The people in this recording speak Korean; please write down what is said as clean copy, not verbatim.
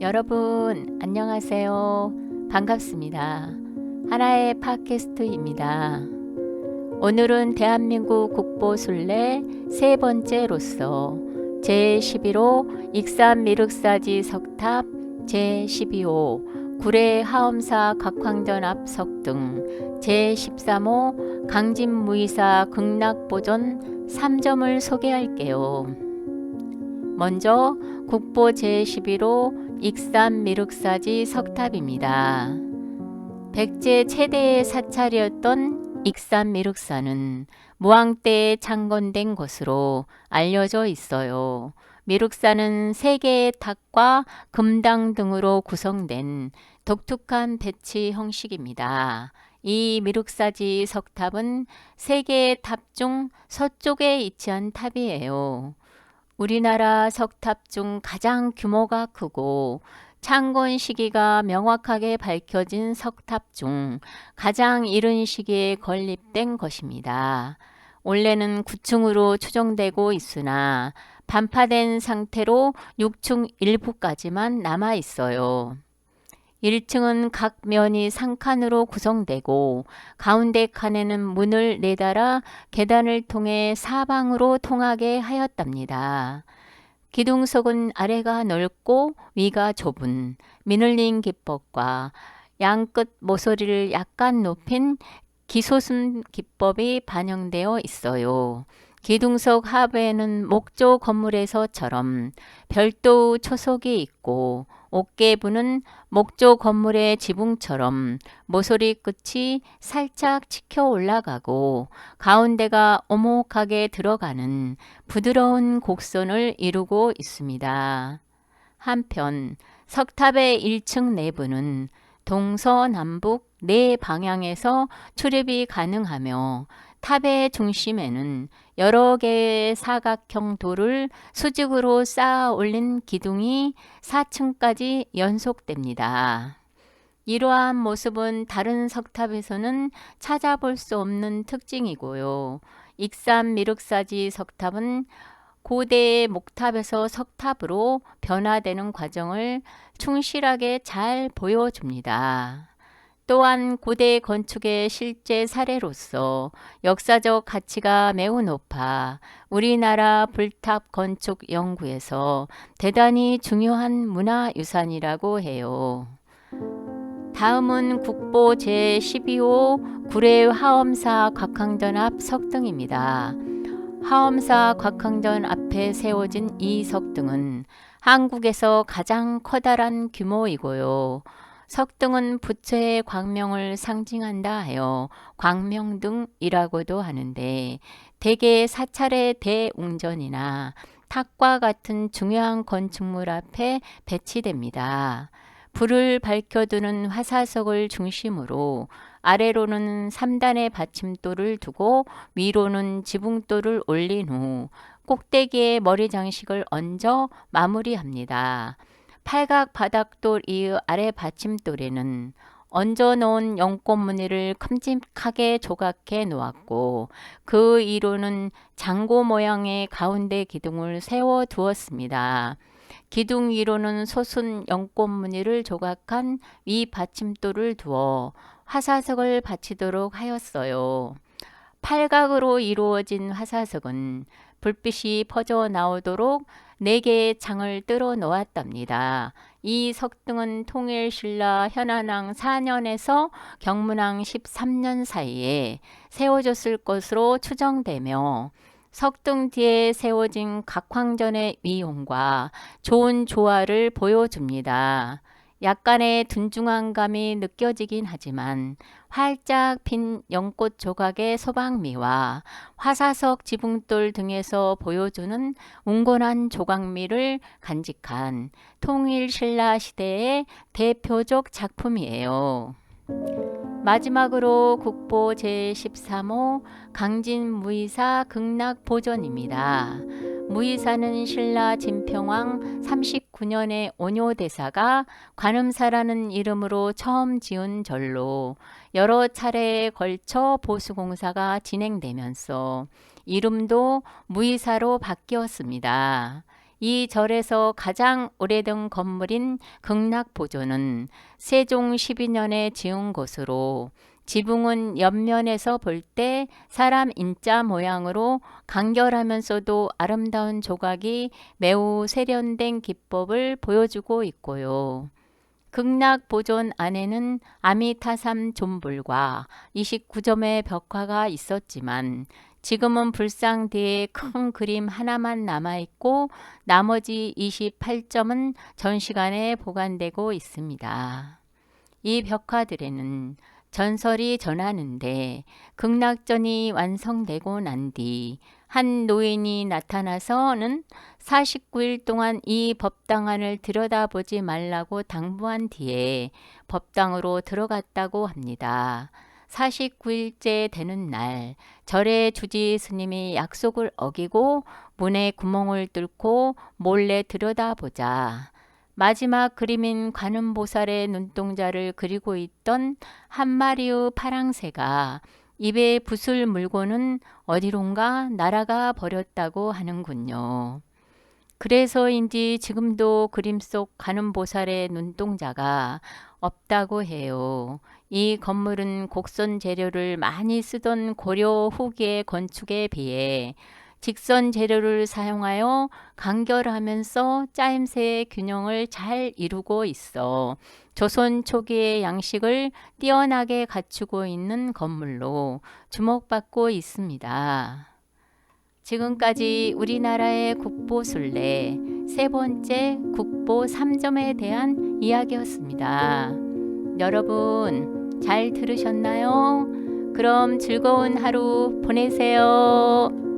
여러분 안녕하세요. 반갑습니다. 하나의 팟캐스트입니다. 오늘은 대한민국 국보순례 세 번째로서 제11호 익산 미륵사지 석탑, 제12호 구례 하엄사 각황전 앞 석등, 제13호 강진무이사 극락보존 3점을 소개할게요. 먼저 국보 제11호 익산 미륵사지 석탑입니다. 백제 최대의 사찰이었던 익산 미륵사는 무왕 때에 창건된 것으로 알려져 있어요. 미륵사는 3개의 탑과 금당 등으로 구성된 독특한 배치 형식입니다. 이 미륵사지 석탑은 3개의 탑 중 서쪽에 위치한 탑이에요. 우리나라 석탑 중 가장 규모가 크고 창건 시기가 명확하게 밝혀진 석탑 중 가장 이른 시기에 건립된 것입니다. 원래는 9층으로 추정되고 있으나 반파된 상태로 6층 일부까지만 남아 있어요. 1층은 각 면이 상칸으로 구성되고 가운데 칸에는 문을 내달아 계단을 통해 사방으로 통하게 하였답니다. 기둥석은 아래가 넓고 위가 좁은 미늘린 기법과 양끝 모서리를 약간 높인 기소순 기법이 반영되어 있어요. 기둥석 하부에는 목조 건물에서처럼 별도 초석이 있고 옥계부는 목조 건물의 지붕처럼 모서리 끝이 살짝 치켜 올라가고 가운데가 오목하게 들어가는 부드러운 곡선을 이루고 있습니다. 한편 석탑의 1층 내부는 동서남북 4방향에서 출입이 가능하며 탑의 중심에는 여러 개의 사각형 돌을 수직으로 쌓아 올린 기둥이 4층까지 연속됩니다. 이러한 모습은 다른 석탑에서는 찾아볼 수 없는 특징이고요. 익산 미륵사지 석탑은 고대의 목탑에서 석탑으로 변화되는 과정을 충실하게 잘 보여줍니다. 또한 고대 건축의 실제 사례로서 역사적 가치가 매우 높아 우리나라 불탑 건축 연구에서 대단히 중요한 문화유산이라고 해요. 다음은 국보 제12호 구례 하엄사 각황전 앞 석등입니다. 하엄사 각황전 앞에 세워진 이 석등은 한국에서 가장 커다란 규모이고요. 석등은 부처의 광명을 상징한다 하여 광명등이라고도 하는데 대개 사찰의 대웅전이나 탑과 같은 중요한 건축물 앞에 배치됩니다. 불을 밝혀두는 화사석을 중심으로 아래로는 3단의 받침돌을 두고 위로는 지붕돌을 올린 후 꼭대기에 머리 장식을 얹어 마무리합니다. 팔각 바닥돌 이의 아래 받침돌에는 얹어 놓은 연꽃무늬를 큼직하게 조각해 놓았고 그 위로는 장고 모양의 가운데 기둥을 세워 두었습니다. 기둥 위로는 솟은 연꽃무늬를 조각한 위 받침돌을 두어 화사석을 받치도록 하였어요. 팔각으로 이루어진 화사석은 불빛이 퍼져 나오도록 4개의 창을 뚫어 놓았답니다. 이 석등은 통일신라 현안왕 4년에서 경문왕 13년 사이에 세워졌을 것으로 추정되며 석등 뒤에 세워진 각황전의 위용과 좋은 조화를 보여줍니다. 약간의 둔중한 감이 느껴지긴 하지만 활짝 핀 연꽃 조각의 소방미와 화사석 지붕돌 등에서 보여주는 웅곤한 조각미를 간직한 통일신라 시대의 대표적 작품이에요. 마지막으로 국보 제13호 강진무이사 극락보존입니다. 무이사는 신라 진평왕 39년의 온효대사가 관음사라는 이름으로 처음 지은 절로 여러 차례에 걸쳐 보수공사가 진행되면서 이름도 무이사로 바뀌었습니다. 이 절에서 가장 오래된 건물인 극락보존은 세종 12년에 지은 것으로 지붕은 옆면에서 볼 때 사람 인자 모양으로 간결하면서도 아름다운 조각이 매우 세련된 기법을 보여주고 있고요. 극락보존 안에는 아미타삼 존불과 29점의 벽화가 있었지만 지금은 불상 뒤에 큰 그림 하나만 남아있고 나머지 28점은 전시관에 보관되고 있습니다. 이 벽화들에는 전설이 전하는데 극락전이 완성되고 난 뒤 한 노인이 나타나서는 49일 동안 이 법당안을 들여다보지 말라고 당부한 뒤에 법당으로 들어갔다고 합니다. 49일째 되는 날 절의 주지 스님이 약속을 어기고 문에 구멍을 뚫고 몰래 들여다보자 마지막 그림인 관음보살의 눈동자를 그리고 있던 한 마리의 파랑새가 입에 붓을 물고는 어디론가 날아가 버렸다고 하는군요. 그래서인지 지금도 그림 속 관음보살의 눈동자가 없다고 해요. 이 건물은 곡선 재료를 많이 쓰던 고려 후기의 건축에 비해 직선 재료를 사용하여 간결하면서 짜임새의 균형을 잘 이루고 있어 조선 초기의 양식을 뛰어나게 갖추고 있는 건물로 주목받고 있습니다. 지금까지 우리나라의 국보순례 세 번째 국보 3점에 대한 이야기였습니다. 여러분 잘 들으셨나요? 그럼 즐거운 하루 보내세요.